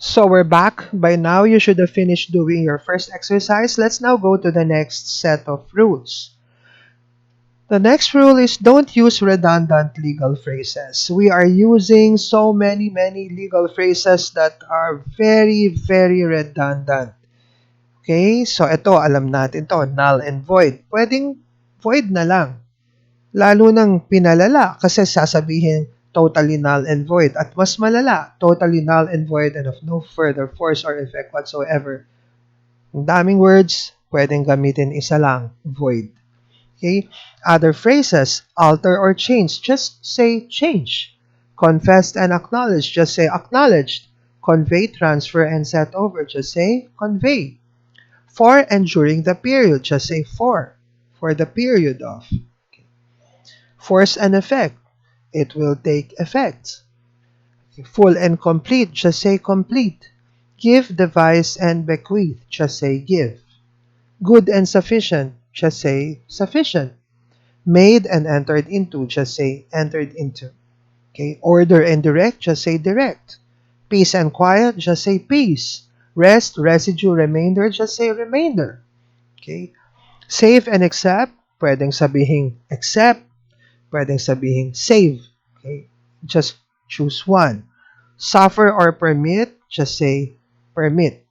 So we're back. By now, you should have finished doing your first exercise. Let's now go to the next set of rules. The next rule is don't use redundant legal phrases. We are using so many legal phrases that are very redundant. Okay? So ito, alam natin to, null and void. Pwedeng void na lang. Lalo nang pinalala kasi sasabihin totally null and void. At mas malala, totally null and void and of no further force or effect whatsoever. Ang daming words, pwedeng gamitin isa lang, void. Okay? Other phrases, alter or change, just say change. Confessed and acknowledged, just say acknowledged. Convey, transfer, and set over, just say convey. For and during the period, just say for the period of. Okay. Force and effect, it will take effect. Okay. Full and complete, just say complete. Give, devise, and bequeath, just say give. Good and sufficient, just say sufficient. Made and entered into, just say entered into. Okay, order and direct, just say direct. Peace and quiet, just say peace. Rest, residue, remainder, just say remainder. Okay, save and accept, pwedeng sabihin accept, pwedeng sabihin save. Okay, just choose one. Suffer or permit, just say permit.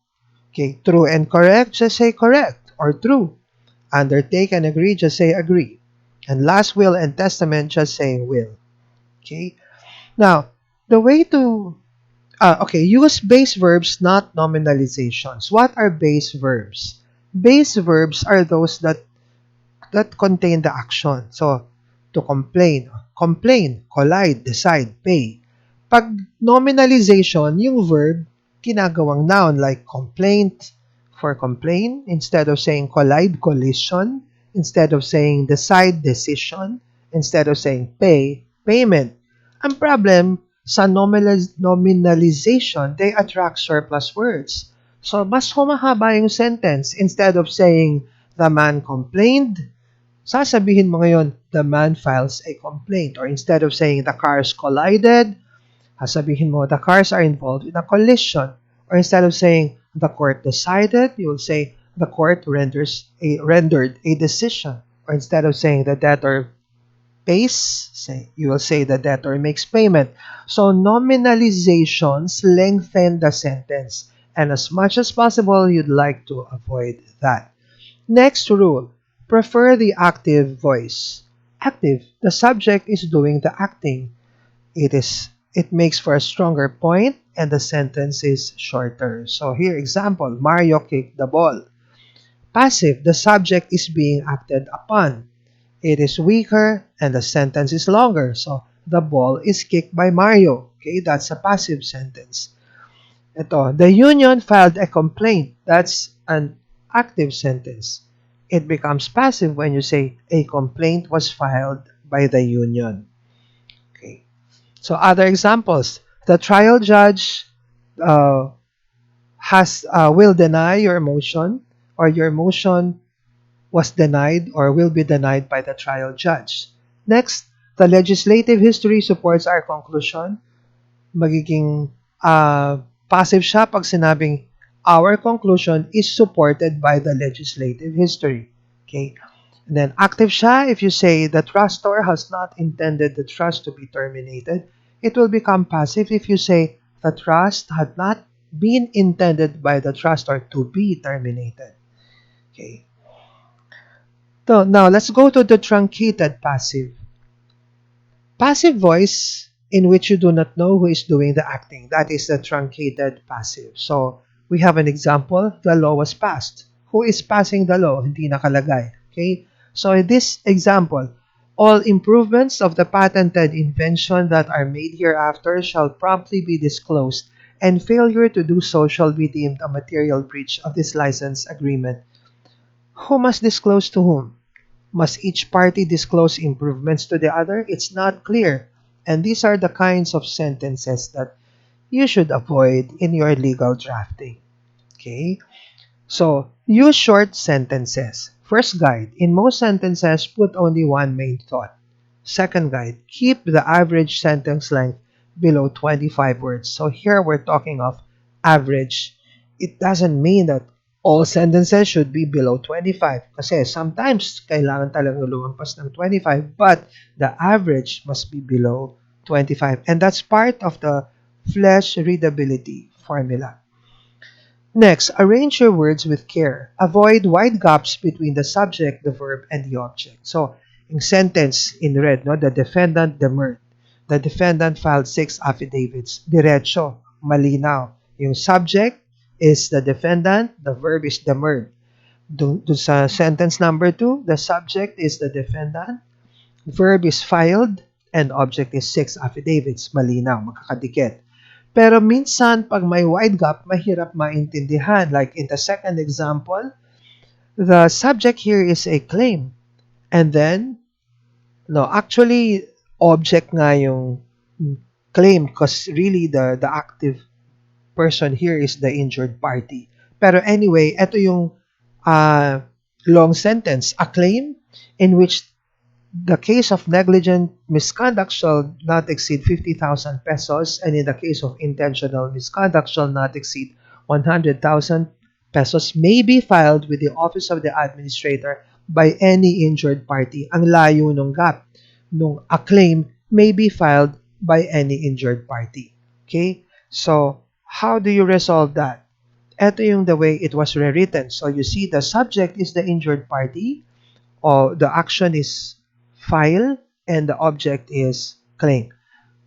Okay, true and correct, just say correct or true. Undertake and agree, just say agree. And last will and testament, just say will. Okay. Now, the way to use base verbs, not nominalizations. What are base verbs? Base verbs are those that contain the action. So, to complain, collide, decide, pay. Pag nominalization, yung verb, ginagawang noun like complaint, for complain, instead of saying collide, collision, instead of saying decide, decision, instead of saying pay, payment. Ang problem, sa nominalization, they attract surplus words. So, mas humahaba yung sentence. Instead of saying, the man complained, sasabihin mo ngayon, the man files a complaint. Or instead of saying, the cars collided, sasabihin mo, the cars are involved in a collision. Or instead of saying, the court decided, you will say, the court rendered a decision. Or instead of saying, the debtor pays, you will say the debtor makes payment. So nominalizations lengthen the sentence. And as much as possible, you'd like to avoid that. Next rule, prefer the active voice. Active, the subject is doing the acting. It makes for a stronger point and the sentence is shorter. So here, example, Mario kicked the ball. Passive, the subject is being acted upon. It is weaker and the sentence is longer. So the ball is kicked by Mario. Okay, that's a passive sentence. Ito, the union filed a complaint. That's an active sentence. It becomes passive when you say a complaint was filed by the union. Okay. So other examples. The trial judge will deny your motion, or your motion was denied or will be denied by the trial judge. Next, the legislative history supports our conclusion. Magiging passive siya pag sinabing our conclusion is supported by the legislative history. Okay? And then active siya if you say the trustor has not intended the trust to be terminated. It will become passive if you say the trust had not been intended by the trustor to be terminated. Okay? So now let's go to the truncated passive. Passive voice in which you do not know who is doing the acting. That is the truncated passive. So we have an example. The law was passed. Who is passing the law? Hindi nakalagay. Okay? So in this example, all improvements of the patented invention that are made hereafter shall promptly be disclosed, and failure to do so shall be deemed a material breach of this license agreement. Who must disclose to whom? Must each party disclose improvements to the other? It's not clear. And these are the kinds of sentences that you should avoid in your legal drafting. Okay? So, use short sentences. First guide, in most sentences, put only one main thought. Second guide, keep the average sentence length below 25 words. So here we're talking of average, it doesn't mean that all sentences should be below 25. Kasi sometimes, kailangan talagang lumampas ng 25, but the average must be below 25. And that's part of the flesh readability formula. Next, arrange your words with care. Avoid wide gaps between the subject, the verb, and the object. So, in sentence in red, no, the defendant demurred. The defendant filed 6 affidavits. Diretso, malinaw. Yung subject is the defendant, the verb is demurred. Dun sa sentence number 2, the subject is the defendant, verb is filed, and object is 6 affidavits. Malinaw, magkakadikit. Pero minsan, pag may wide gap, mahirap maintindihan. Like in the second example, the subject here is a claim. And then, no, actually, object nga yung claim because really the active person here is the injured party. Pero anyway, ito yung long sentence. A claim in which the case of negligent misconduct shall not exceed 50,000 pesos, and in the case of intentional misconduct shall not exceed 100,000 pesos may be filed with the Office of the Administrator by any injured party. Ang layo nung gap. Nung a claim may be filed by any injured party. Okay? So, how do you resolve that? Ito yung the way it was rewritten. So, you see the subject is the injured party, or the action is file, and the object is claim.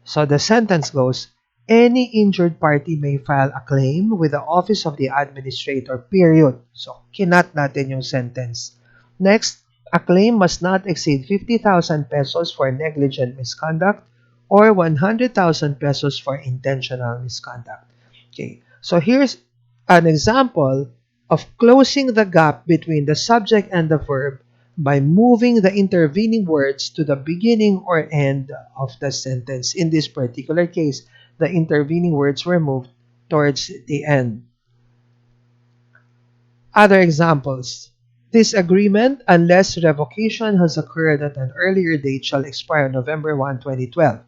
So the sentence goes, any injured party may file a claim with the Office of the Administrator, period. So, kinat natin yung sentence. Next, a claim must not exceed 50,000 pesos for negligent misconduct or 100,000 pesos for intentional misconduct. Okay, so here's an example of closing the gap between the subject and the verb by moving the intervening words to the beginning or end of the sentence. In this particular case, the intervening words were moved towards the end. Other examples. This agreement, unless revocation has occurred at an earlier date, shall expire on November 1, 2012.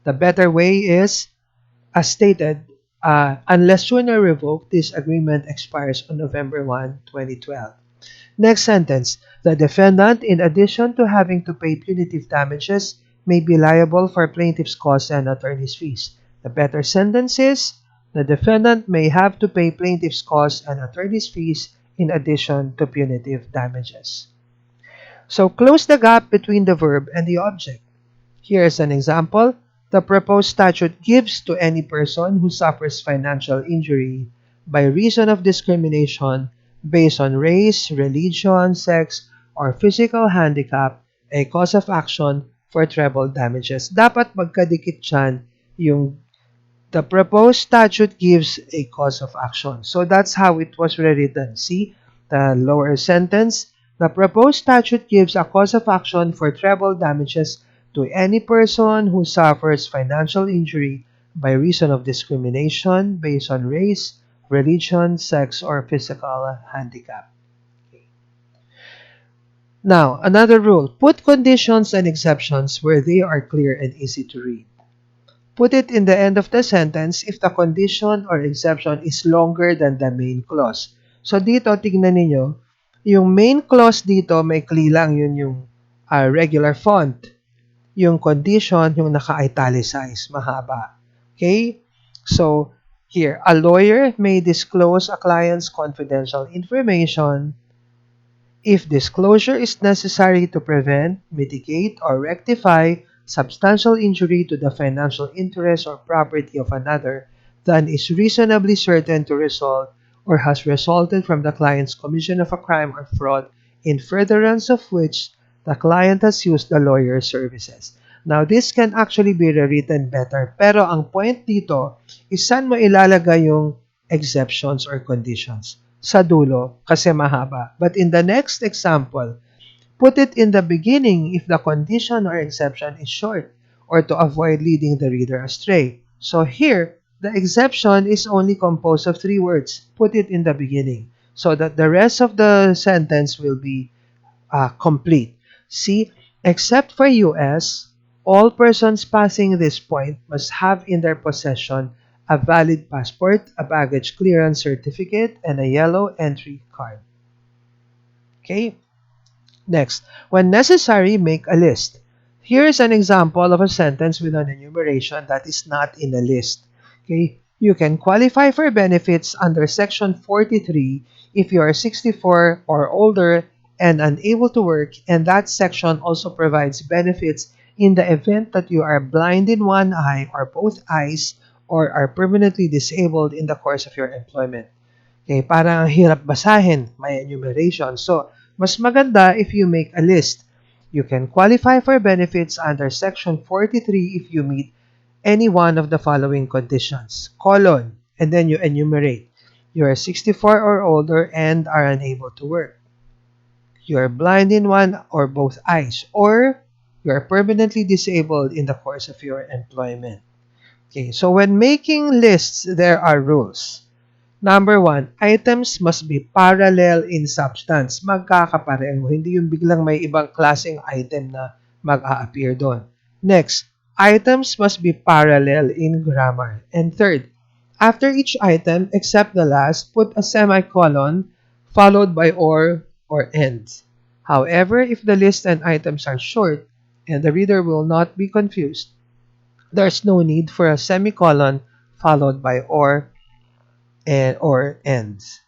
The better way is, as stated, unless sooner revoked, this agreement expires on November 1, 2012. Next sentence. The defendant, in addition to having to pay punitive damages, may be liable for plaintiff's costs and attorney's fees. The better sentence is, the defendant may have to pay plaintiff's costs and attorney's fees in addition to punitive damages. So, close the gap between the verb and the object. Here is an example. The proposed statute gives to any person who suffers financial injury by reason of discrimination based on race, religion, sex, or physical handicap a cause of action for treble damages. Dapat magkadikit dyan yung the proposed statute gives a cause of action. So that's how it was rewritten. See the lower sentence. The proposed statute gives a cause of action for treble damages to any person who suffers financial injury by reason of discrimination based on race, religion, sex, or physical handicap. Now, another rule. Put conditions and exceptions where they are clear and easy to read. Put it in the end of the sentence if the condition or exception is longer than the main clause. So dito, tignan ninyo, yung main clause dito, may lang yun yung regular font. Yung condition, yung naka-italicize, mahaba. Okay? So, here, a lawyer may disclose a client's confidential information if disclosure is necessary to prevent, mitigate, or rectify substantial injury to the financial interest or property of another than is reasonably certain to result or has resulted from the client's commission of a crime or fraud in furtherance of which the client has used the lawyer's services. Now, this can actually be rewritten better. Pero ang point dito is saan mo ilalagay yung exceptions or conditions? Sa dulo, kasi mahaba. But in the next example, put it in the beginning if the condition or exception is short or to avoid leading the reader astray. So here, the exception is only composed of 3 words. Put it in the beginning so that the rest of the sentence will be complete. See, except for US, all persons passing this point must have in their possession a valid passport, a baggage clearance certificate, and a yellow entry card. Okay? Next, when necessary, make a list. Here is an example of a sentence with an enumeration that is not in a list. Okay? You can qualify for benefits under Section 43 if you are 64 or older and unable to work, and that section also provides benefits in the event that you are blind in one eye or both eyes or are permanently disabled in the course of your employment. Okay, parang hirap basahin, may enumeration. So, mas maganda if you make a list. You can qualify for benefits under Section 43 if you meet any one of the following conditions, colon, and then you enumerate. You are 64 or older and are unable to work. You are blind in one or both eyes, or you are permanently disabled in the course of your employment. Okay, so when making lists, there are rules. Number 1, items must be parallel in substance. Magkakapareho. Hindi yung biglang may ibang klaseng item na mag-a-appear doon. Next, items must be parallel in grammar. And third, after each item except the last, put a semicolon followed by or and. However, if the list and items are short and the reader will not be confused, there's no need for a semicolon followed by or ends.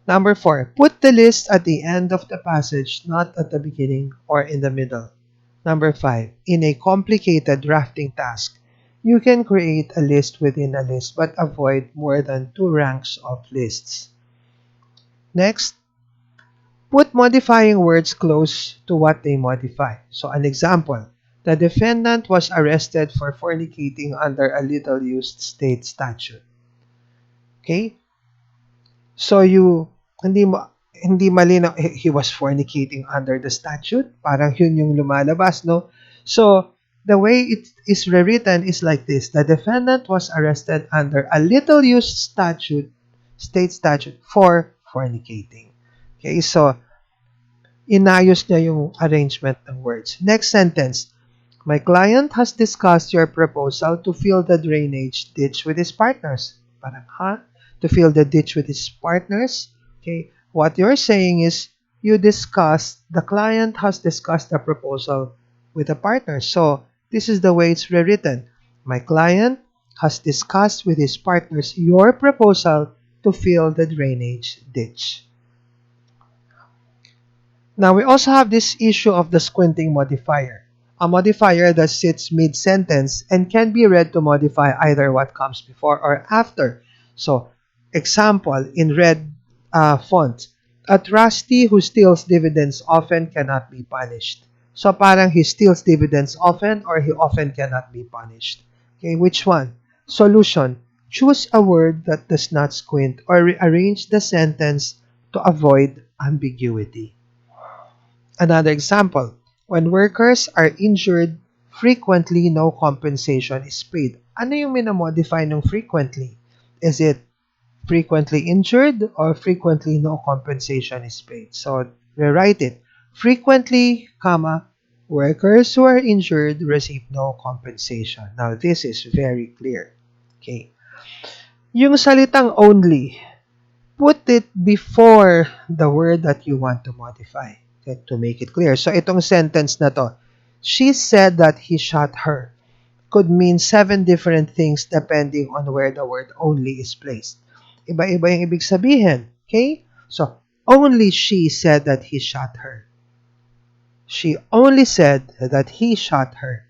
Number 4, put the list at the end of the passage, not at the beginning or in the middle. Number 5, in a complicated drafting task, you can create a list within a list but avoid more than 2 ranks of lists. Next, put modifying words close to what they modify. So an example, the defendant was arrested for fornicating under a little used state statute. Okay? So hindi malinaw, he was fornicating under the statute. Parang yun yung lumalabas, no? So, the way it is rewritten is like this. The defendant was arrested under a little used state statute for fornicating. Okay, so, inayos niya yung arrangement ng words. Next sentence. My client has discussed your proposal to fill the drainage ditch with his partners. Parang, to fill the ditch with his partners? Okay, what you're saying is, the client has discussed the proposal with a partner. So, this is the way it's rewritten. My client has discussed with his partners your proposal to fill the drainage ditch. Now, we also have this issue of the squinting modifier. A modifier that sits mid-sentence and can be read to modify either what comes before or after. So, example, in red font, a trustee who steals dividends often cannot be punished. So, parang he steals dividends often or he often cannot be punished. Okay, which one? Solution. Choose a word that does not squint or rearrange the sentence to avoid ambiguity. Another example, when workers are injured, frequently no compensation is paid. Ano yung minamodify ng frequently? Is it frequently injured or frequently no compensation is paid? So, rewrite it. Frequently, workers who are injured receive no compensation. Now, this is very clear. Okay. Yung salitang only, put it before the word that you want to modify, okay, to make it clear. So, itong sentence na to, she said that he shot her, could mean 7 different things depending on where the word only is placed. Iba-iba yung ibig sabihin. Okay? So, only she said that he shot her. She only said that he shot her.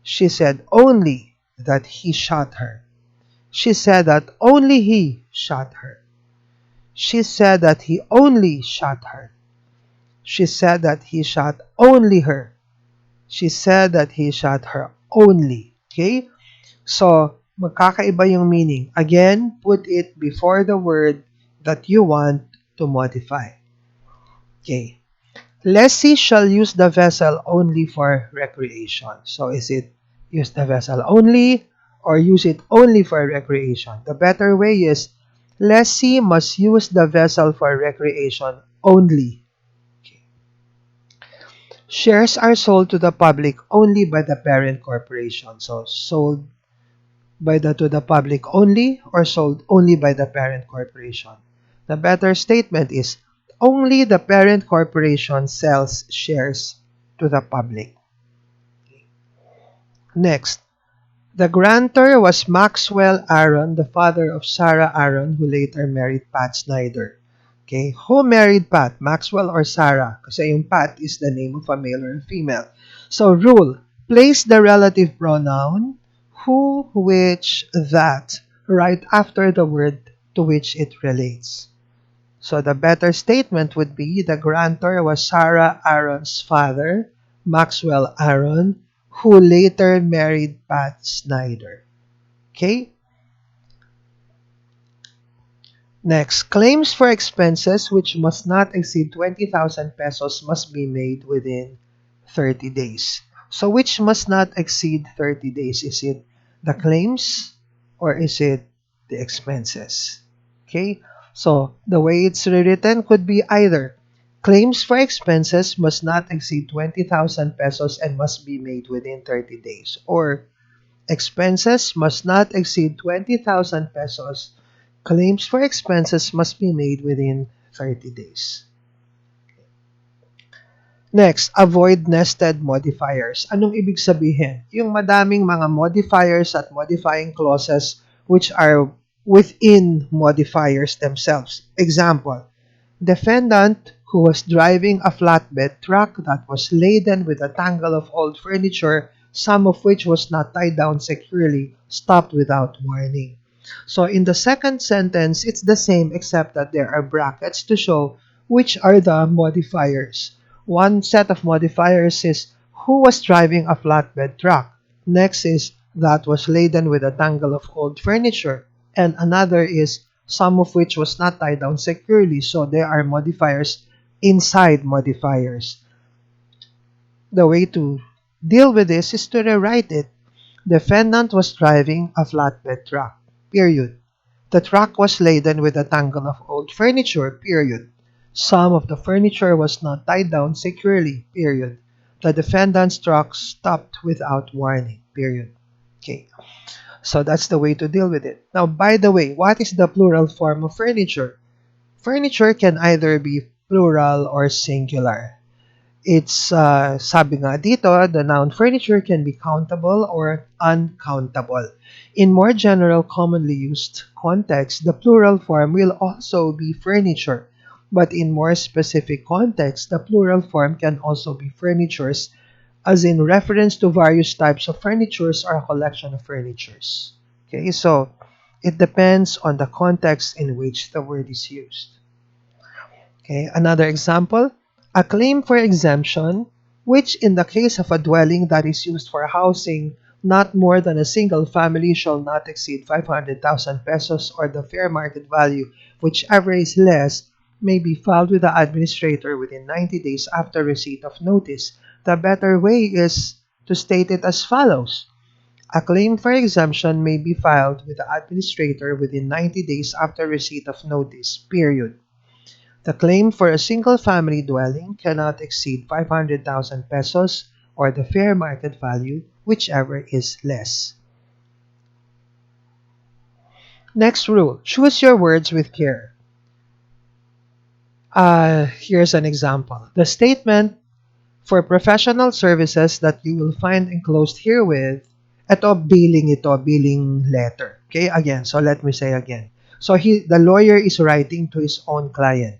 She said only that he shot her. She said that only he shot her. She said that he only shot her. She said that he shot only her. She said that he shot her only. Okay? So, magkakaiba yung meaning. Again, put it before the word that you want to modify. Okay. Lessee shall use the vessel only for recreation. So, is it use the vessel only or use it only for recreation? The better way is lessee must use the vessel for recreation only. Okay. Shares are sold to the public only by the parent corporation. So, sold by the to the public only or sold only by the parent corporation? The better statement is only the parent corporation sells shares to the public. Next, the grantor was Maxwell Aaron, the father of Sarah Aaron, who later married Pat Snyder. Okay, who married Pat? Maxwell or Sarah? Kasi yung Pat is the name of a male or a female. So rule, place the relative pronoun who, which, that right after the word to which it relates. So the better statement would be the grantor was Sarah Aaron's father, Maxwell Aaron, who later married Pat Snyder. Okay? Next, claims for expenses which must not exceed 20,000 pesos must be made within 30 days. So which must not exceed 30 days? Is it the claims or is it the expenses? Okay? So the way it's rewritten could be either claims for expenses must not exceed 20,000 pesos and must be made within 30 days, or expenses must not exceed 20,000 pesos. Claims for expenses must be made within 30 days. Next, avoid nested modifiers. Anong ibig sabihin? Yung madaming mga modifiers at modifying clauses which are within modifiers themselves. Example, defendant who was driving a flatbed truck that was laden with a tangle of old furniture, some of which was not tied down securely, stopped without warning. So in the second sentence, it's the same except that there are brackets to show which are the modifiers. One set of modifiers is who was driving a flatbed truck. Next is that was laden with a tangle of old furniture. And another is some of which was not tied down securely. So there are modifiers inside modifiers. The way to deal with this is to rewrite it. Defendant was driving a flatbed truck. Period. The truck was laden with a tangle of old furniture. Period. Some of the furniture was not tied down securely. Period. The defendant's truck stopped without warning. Period. Okay. So that's the way to deal with it. Now, by the way, what is the plural form of furniture? Furniture can either be plural or singular. It's, sabi nga dito, the noun furniture can be countable or uncountable. In more general, commonly used context, the plural form will also be furniture. But in more specific context, the plural form can also be furnitures, as in reference to various types of furnitures or a collection of furnitures. Okay, so it depends on the context in which the word is used. Okay, another example, a claim for exemption, which in the case of a dwelling that is used for housing not more than a single family shall not exceed 500,000 pesos or the fair market value, whichever is less, may be filed with the administrator within 90 days after receipt of notice. The better way is to state it as follows. A claim for exemption may be filed with the administrator within 90 days after receipt of notice, period. The claim for a single-family dwelling cannot exceed 500,000 pesos or the fair market value, whichever is less. Next rule, choose your words with care. Here's an example. The statement for professional services that you will find enclosed herewith, billing letter. Okay, again, so let me say again. So the lawyer is writing to his own client.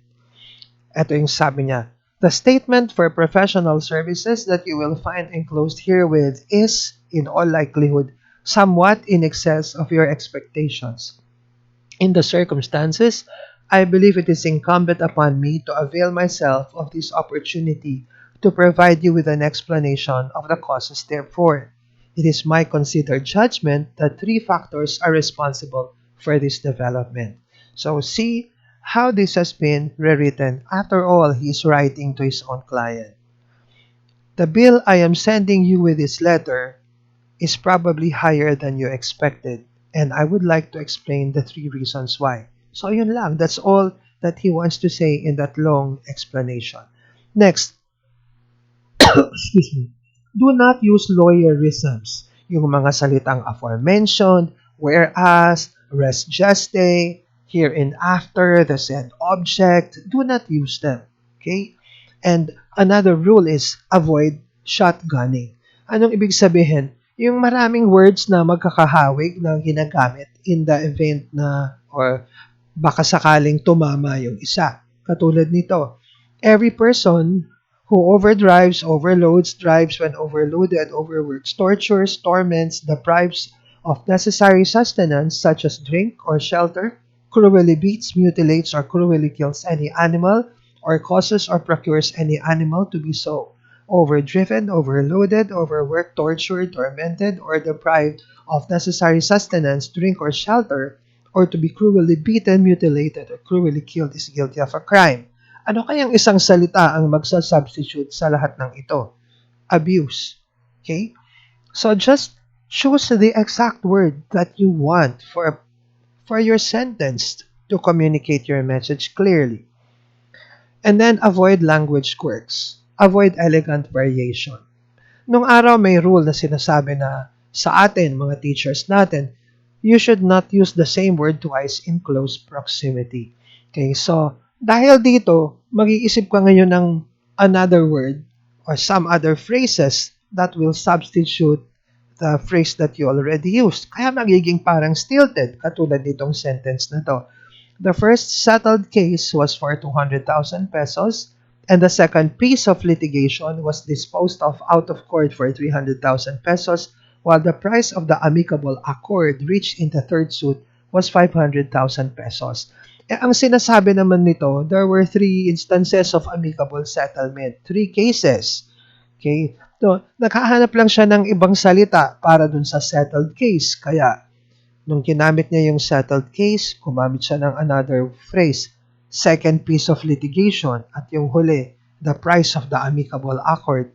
Ito yung sabi niya, the statement for professional services that you will find enclosed herewith is, in all likelihood, somewhat in excess of your expectations. In the circumstances, I believe it is incumbent upon me to avail myself of this opportunity to provide you with an explanation of the causes therefor. It is my considered judgment that three factors are responsible for this development. So see how this has been rewritten. After all, he is writing to his own client. The bill I am sending you with this letter is probably higher than you expected, and I would like to explain the three reasons why. So yun lang, that's all that he wants to say in that long explanation. Next, excuse me, do not use lawyerisms. Yung mga salitang aforementioned, whereas, res geste, hereinafter, the said object. Do not use them. Okay? And another rule is avoid shotgunning. Anong ibig sabihin? Yung maraming words na magkakahawig na ginagamit in the event na or baka sakaling tumama yung isa. Katulad nito, every person who overdrives, overloads, drives when overloaded, overworks, tortures, torments, deprives of necessary sustenance such as drink or shelter, cruelly beats, mutilates, or cruelly kills any animal, or causes or procures any animal to be so overdriven, overloaded, overworked, tortured, tormented, or deprived of necessary sustenance, drink, or shelter, or to be cruelly beaten, mutilated, or cruelly killed is guilty of a crime. Ano kayang isang salita ang magsa-substitute sa lahat ng ito? Abuse. Okay? So just choose the exact word that you want for your sentence to communicate your message clearly. And then avoid language quirks. Avoid elegant variation. Nung araw may rule na sinasabi na sa atin, mga teachers natin, you should not use the same word twice in close proximity. Okay, so dahil dito, mag-iisip ka ngayon ng another word or some other phrases that will substitute the phrase that you already used. Kaya magiging parang stilted, katulad nitong sentence na to. The first settled case was for 200,000 pesos, and the second piece of litigation was disposed of out of court for 300,000 pesos, while the price of the amicable accord reached in the third suit was 500,000 pesos. Ang sinasabi naman nito, there were 3 instances of amicable settlement, 3 cases. Okay? So, nakahanap lang siya ng ibang salita para dun sa settled case. Kaya, nung ginamit niya yung settled case, gumamit siya ng another phrase, second piece of litigation, at yung huli, the price of the amicable accord.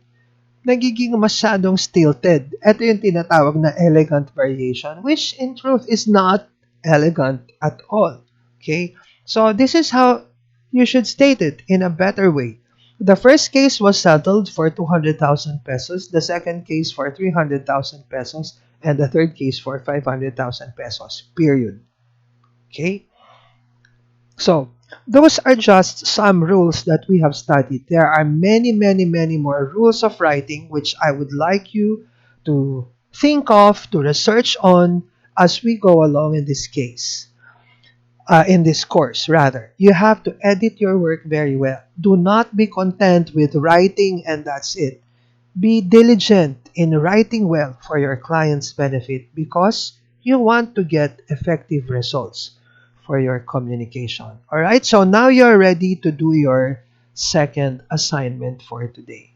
Nagiging masyadong stilted. Ito yung tinatawag na elegant variation, which in truth is not elegant at all. Okay? So, this is how you should state it in a better way. The first case was settled for 200,000 pesos, the second case for 300,000 pesos, and the third case for 500,000 pesos, period. Okay? So, those are just some rules that we have studied. There are many, many, many more rules of writing which I would like you to think of, to research on as we go along in this case. In this course, rather. You have to edit your work very well. Do not be content with writing and that's it. Be diligent in writing well for your client's benefit because you want to get effective results for your communication. Alright, so now you're ready to do your second assignment for today.